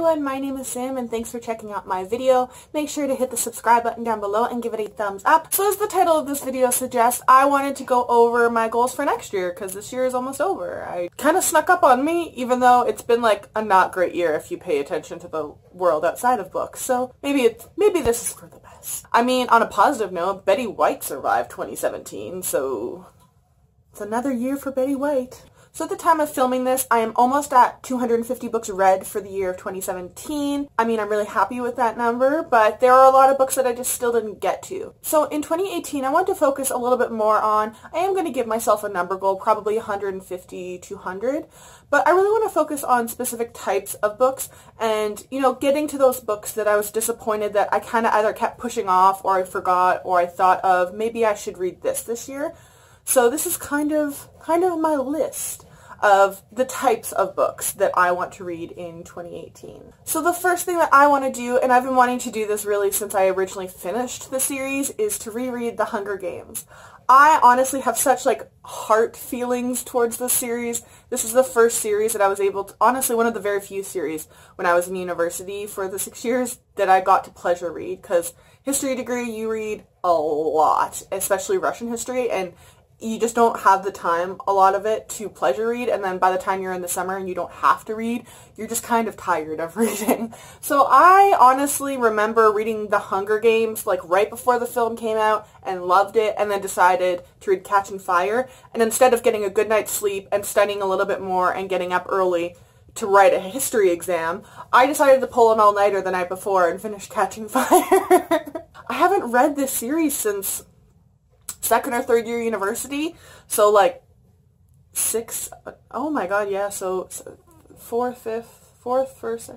everyone, my name is Sam and thanks for checking out my video. Make sure to hit the subscribe button down below and give it a thumbs up. So as the title of this video suggests, I wanted to go over my goals for next year because this year is almost over. I kind of snuck up on me, even though it's been like a not great year if you pay attention to the world outside of books. So maybe this is for the best. I mean, on a positive note, Betty White survived 2017, so it's another year for Betty White. So at the time of filming this, I am almost at 250 books read for the year of 2017. I mean, I'm really happy with that number, but there are a lot of books that I just still didn't get to. So in 2018, I want to focus a little bit more on, I am going to give myself a number goal, probably 150, 200, but I really want to focus on specific types of books and, you know, getting to those books that I was disappointed that I kind of either kept pushing off or I forgot or I thought of, maybe I should read this year. So this is kind of my list of the types of books that I want to read in 2018. So the first thing that I want to do, and I've been wanting to do this really since I originally finished the series, is to reread The Hunger Games. I honestly have such like heart feelings towards this series. This is the first series that I was able to, honestly one of the very few series when I was in university for the 6 years that I got to pleasure read, because history degree you read a lot, especially Russian history, and you just don't have the time, a lot of it, to pleasure read, and then by the time you're in the summer and you don't have to read, you're just kind of tired of reading. So I honestly remember reading The Hunger Games like right before the film came out and loved it, and then decided to read Catching Fire, and instead of getting a good night's sleep and studying a little bit more and getting up early to write a history exam, I decided to pull an all-nighter the night before and finish Catching Fire. I haven't read this series since second or third year university, so like oh my god, yeah, so fourth, first,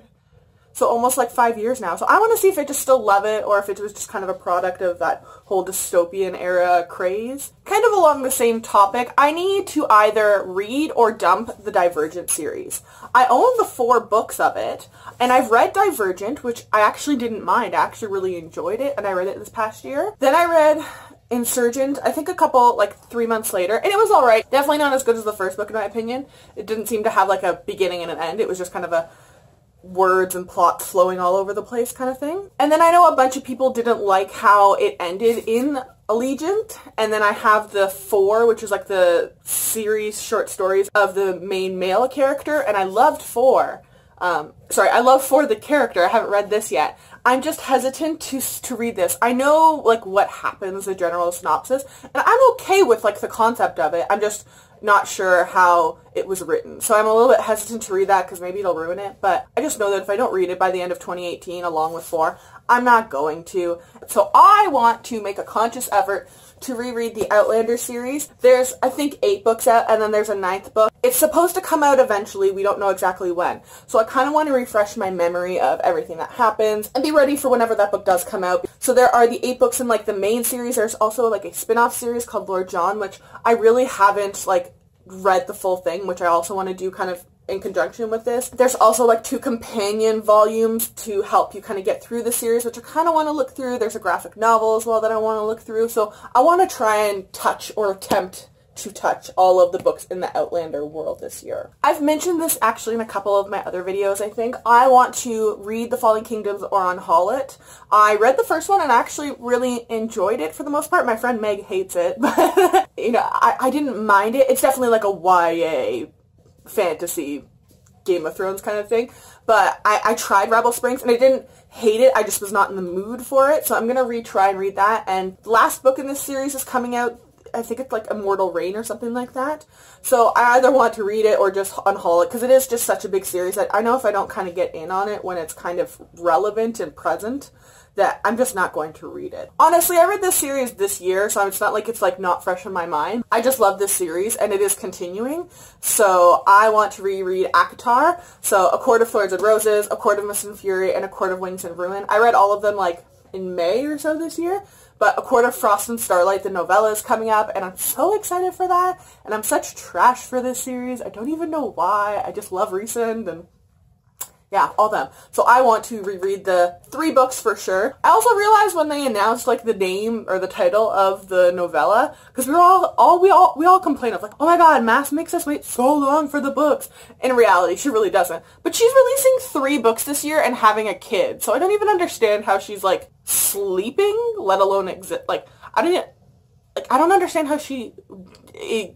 so almost like 5 years now. So I want to see if I just still love it or if it was just kind of a product of that whole dystopian era craze. Kind of along the same topic, I need to either read or dump the Divergent series. I own the 4 books of it, and I've read Divergent, which I actually didn't mind. I actually really enjoyed it, and I read it this past year. Then I read Insurgent, I think a couple, like 3 months later, and it was alright. Definitely not as good as the first book in my opinion. It didn't seem to have like a beginning and an end. It was just kind of a words and plots flowing all over the place kind of thing. And then I know a bunch of people didn't like how it ended in Allegiant, and then I have the 4, which is like the series short stories of the main male character, and I loved 4. I love 4 the character. I haven't read this yet. I'm just hesitant to read this. I know like what happens, the general synopsis, and I'm okay with like the concept of it. I'm just not sure how it was written. So I'm a little bit hesitant to read that because maybe it'll ruin it, but I just know that if I don't read it by the end of 2018 along with 4, I'm not going to. So I want to make a conscious effort to reread the Outlander series. There's, I think, 8 books out, and then there's a 9th book. It's supposed to come out eventually. We don't know exactly when. So I kind of want to refresh my memory of everything that happens and be ready for whenever that book does come out. So there are the 8 books in like the main series. There's also like a spin-off series called Lord John, which I really haven't like read the full thing, which I also want to do kind of in conjunction with this. There's also like 2 companion volumes to help you kind of get through the series, which I kind of want to look through. There's a graphic novel as well that I want to look through. So I want to try and touch or attempt to touch all of the books in the Outlander world this year. I've mentioned this actually in a couple of my other videos, I think. I want to read The Falling Kingdoms or unhaul it. I read the first one and actually really enjoyed it for the most part. My friend Meg hates it, but you know, I didn't mind it. It's definitely like a YA fantasy Game of Thrones kind of thing, but I tried Rebel Springs and I didn't hate it. I just was not in the mood for it, so I'm gonna retry and read that. And the last book in this series is coming out, I think it's like Immortal Reign or something like that. So I either want to read it or just unhaul it, because it is just such a big series that I know if I don't kind of get in on it when it's kind of relevant and present, that I'm just not going to read it. Honestly, I read this series this year, so it's not like it's like not fresh in my mind. I just love this series, and it is continuing. So I want to reread ACOTAR, so A Court of Thorns and Roses, A Court of Mist and Fury, and A Court of Wings and Ruin. I read all of them like in May or so this year, but A Court of Frost and Starlight, the novella, is coming up, and I'm so excited for that, and I'm such trash for this series. I don't even know why. I just love Rhysand, and Yeah, all them. So I want to reread the 3 books for sure. I also realized when they announced like the name or the title of the novella, because we all complain of like, oh my god, Mass makes us wait so long for the books. In reality, she really doesn't. But she's releasing 3 books this year and having a kid, so I don't even understand how she's like sleeping, let alone exist. Like I don't understand how she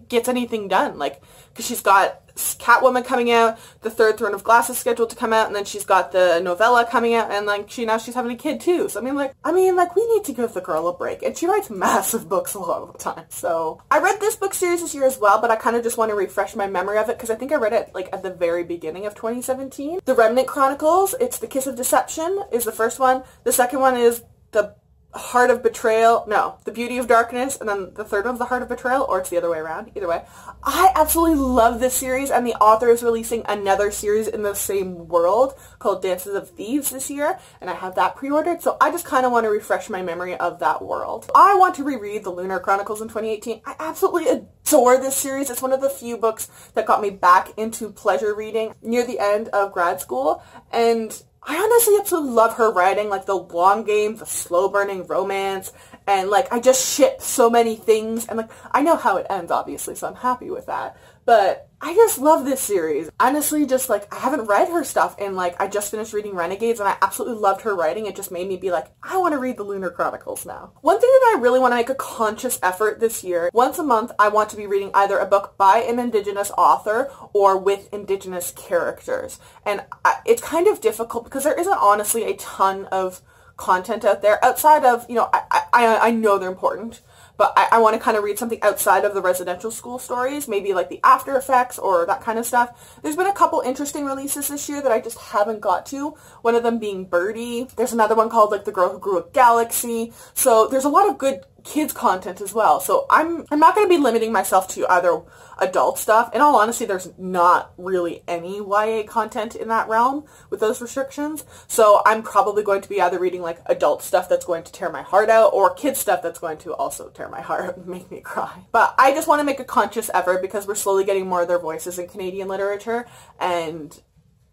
gets anything done. Like, because she's got Catwoman coming out, the 3rd Throne of Glass is scheduled to come out, and then she's got the novella coming out, and like she's having a kid too. So I mean like we need to give the girl a break, and she writes massive books a lot of the time. So I read this book series this year as well, but I kind of just want to refresh my memory of it because I think I read it like at the very beginning of 2017. The Remnant Chronicles, it's The Kiss of Deception is the first one. The second one is The Heart of Betrayal, no, The Beauty of Darkness, and then the third one's The Heart of Betrayal, or it's the other way around, either way. I absolutely love this series, and the author is releasing another series in the same world called Dances of Thieves this year, and I have that pre-ordered, so I just kind of want to refresh my memory of that world. I want to reread the Lunar Chronicles in 2018. I absolutely adore this series. It's one of the few books that got me back into pleasure reading near the end of grad school, and I honestly absolutely love her writing, like the long game, the slow-burning romance, and like I just ship so many things, and like I know how it ends, obviously, so I'm happy with that. But I just love this series. Honestly, just like I haven't read her stuff, and like I just finished reading Renegades, and I absolutely loved her writing. It just made me be like, I want to read the Lunar Chronicles now. One thing that I really want to make a conscious effort this year, once a month, I want to be reading either a book by an Indigenous author or with Indigenous characters. And it's kind of difficult because there isn't honestly a ton of content out there outside of, you know, I know they're important, but I want to kind of read something outside of the residential school stories, maybe like the After Effects or that kind of stuff. There's been a couple interesting releases this year that I just haven't got to, one of them being Birdie. There's another one called like The Girl Who Grew a Galaxy. So there's a lot of good kids content as well. So I'm not going to be limiting myself to either adult stuff. In all honesty, there's not really any YA content in that realm with those restrictions. So I'm probably going to be either reading like adult stuff that's going to tear my heart out or kids stuff that's going to also tear my heart and make me cry. But I just want to make a conscious effort because we're slowly getting more of their voices in Canadian literature, and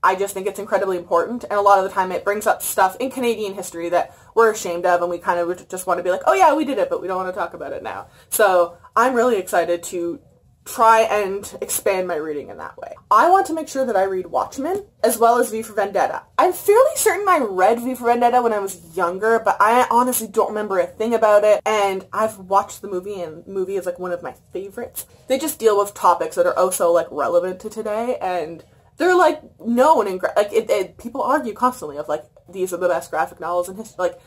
I just think it's incredibly important, and a lot of the time it brings up stuff in Canadian history that we're ashamed of, and we kind of just want to be like, oh yeah, we did it, but we don't want to talk about it now. So I'm really excited to try and expand my reading in that way. I want to make sure that I read Watchmen as well as V for Vendetta. I'm fairly certain I read V for Vendetta when I was younger, but I honestly don't remember a thing about it, and I've watched the movie, and the movie is like one of my favorites. They just deal with topics that are also like relevant to today, and they're like known, and like people argue constantly of like these are the best graphic novels in history. Like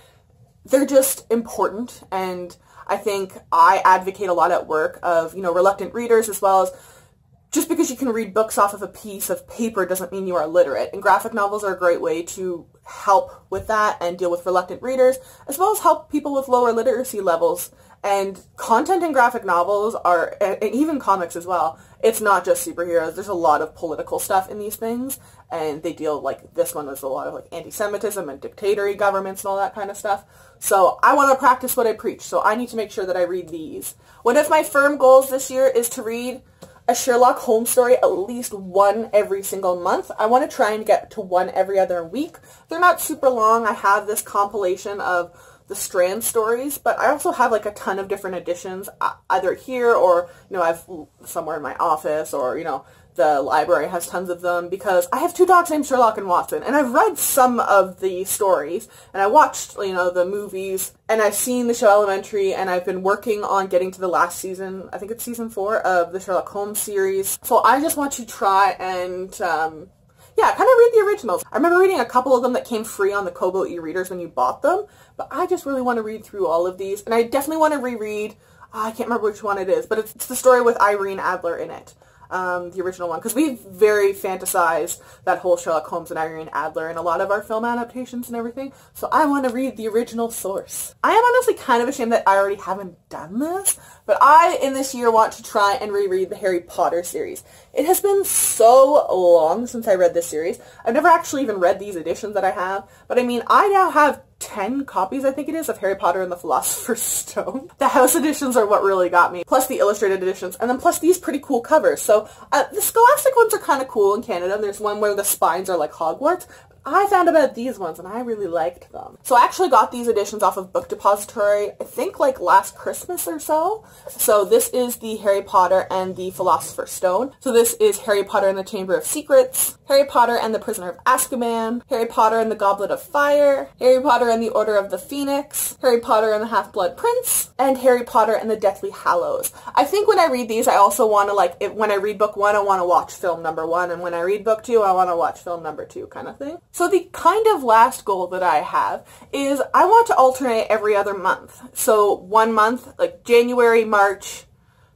they're just important, and I think I advocate a lot at work of, you know, reluctant readers, as well as just because you can read books off of a piece of paper doesn't mean you are literate. And graphic novels are a great way to help with that and deal with reluctant readers, as well as help people with lower literacy levels. And content in graphic novels are, and even comics as well, it's not just superheroes. There's a lot of political stuff in these things, and they deal, like, this one was a lot of, like, anti-Semitism and dictatorship governments and all that kind of stuff. So I want to practice what I preach, so I need to make sure that I read these. One of my firm goals this year is to read a Sherlock Holmes story at least one every single month. I want to try and get to one every other week. They're not super long. I have this compilation of the Strand stories, but I also have like a ton of different editions, either here or, you know, I've somewhere in my office, or, you know, the library has tons of them, because I have two dogs named Sherlock and Watson, and I've read some of the stories, and I watched, you know, the movies, and I've seen the show Elementary, and I've been working on getting to the last season, I think it's season 4 of the Sherlock Holmes series. So I just want to try and, yeah, kind of read the originals. I remember reading a couple of them that came free on the Kobo e-readers when you bought them, but I just really want to read through all of these, and I definitely want to reread, I can't remember which one it is, but it's the story with Irene Adler in it. The original one, because we very fantasized that whole Sherlock Holmes and Irene Adler in a lot of our film adaptations and everything, so I want to read the original source. I am honestly kind of ashamed that I already haven't done this, but I, in this year, want to try and reread the Harry Potter series. It has been so long since I read this series. I've never actually even read these editions that I have, but I mean, I now have 10 copies, I think it is, of Harry Potter and the Philosopher's Stone. The house editions are what really got me, plus the illustrated editions, and then plus these pretty cool covers. So the Scholastic ones are kind of cool in Canada. There's one where the spines are like Hogwarts. I found about these ones and I really liked them. So I actually got these editions off of Book Depository, I think like last Christmas or so. So this is the Harry Potter and the Philosopher's Stone. So this is Harry Potter and the Chamber of Secrets, Harry Potter and the Prisoner of Azkaban, Harry Potter and the Goblet of Fire, Harry Potter and the Order of the Phoenix, Harry Potter and the Half-Blood Prince, and Harry Potter and the Deathly Hallows. I think when I read these, I also want to like, when I read book 1, I want to watch film number 1, and when I read book 2, I want to watch film number 2 kind of thing. So the kind of last goal that I have is I want to alternate every other month. So one month, like January, March,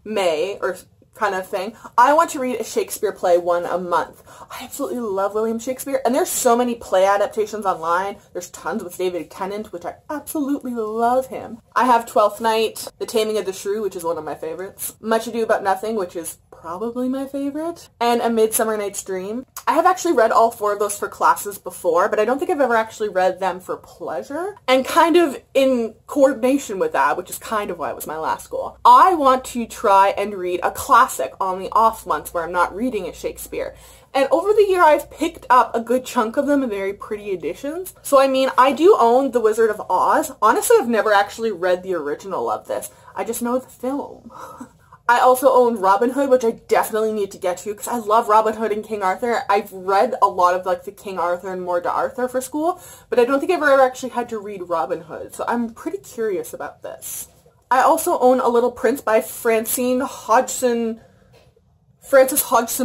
May, or kind of thing, I want to read a Shakespeare play one a month. I absolutely love William Shakespeare, and there's so many play adaptations online. There's tons with David Tennant, which I absolutely love him. I have Twelfth Night, The Taming of the Shrew, which is one of my favorites, Much Ado About Nothing, which is probably my favorite, and A Midsummer Night's Dream. I have actually read all 4 of those for classes before, but I don't think I've ever actually read them for pleasure. And kind of in coordination with that, which is kind of why it was my last goal, I want to try and read a classic on the off months where I'm not reading a Shakespeare. And over the year, I've picked up a good chunk of them in very pretty editions. So I mean, I do own The Wizard of Oz. Honestly, I've never actually read the original of this. I just know the film. I also own Robin Hood, which I definitely need to get to because I love Robin Hood and King Arthur. I've read a lot of like the King Arthur and More to Arthur for school, but I don't think I've ever actually had to read Robin Hood, so I'm pretty curious about this. I also own A Little Prince by Frances Hodgson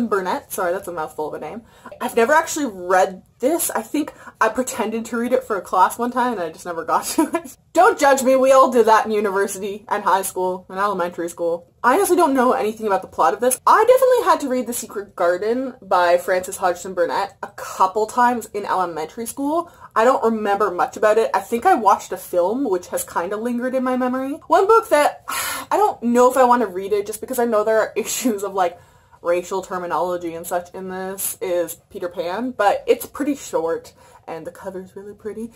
Burnett. Sorry, that's a mouthful of a name. I've never actually read this. I think I pretended to read it for a class one time and I just never got to it. Don't judge me, we all did that in university and high school and elementary school. I honestly don't know anything about the plot of this. I definitely had to read The Secret Garden by Frances Hodgson Burnett a couple times in elementary school. I don't remember much about it. I think I watched a film, which has kind of lingered in my memory. One book that I don't know if I want to read it just because I know there are issues of like racial terminology and such in this is Peter Pan, but it's pretty short and the cover's really pretty.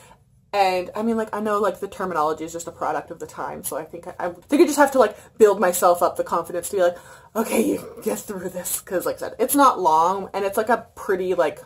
And I mean, like, I know like the terminology is just a product of the time, so I think I just have to like build myself up the confidence to be like, okay, you can get through this, because like I said, it's not long and it's like a pretty like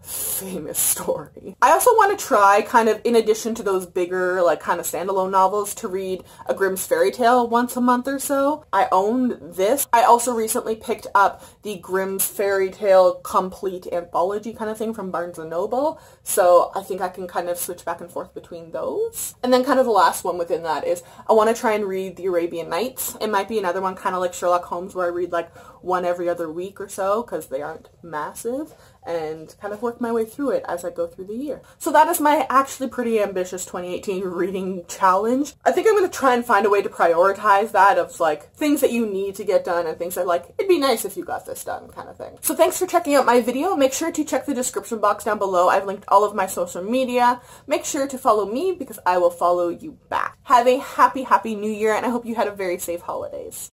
famous story. I also want to try, kind of in addition to those bigger like kind of standalone novels, to read a Grimm's fairy tale once a month or so. I owned this. I also recently picked up the Grimm's fairy tale complete anthology kind of thing from Barnes & Noble, so I think I can kind of switch back and forth between those. And then kind of the last one within that is I want to try and read the Arabian Nights. It might be another one kind of like Sherlock Holmes where I read like one every other week or so because they aren't massive, and kind of work my way through it as I go through the year. So that is my actually pretty ambitious 2018 reading challenge. I think I'm going to try and find a way to prioritize that of like things that you need to get done and things that like, it'd be nice if you got this done kind of thing. So thanks for checking out my video. Make sure to check the description box down below. I've linked all of my social media. Make sure to follow me because I will follow you back. Have a happy new year, and I hope you had a very safe holidays.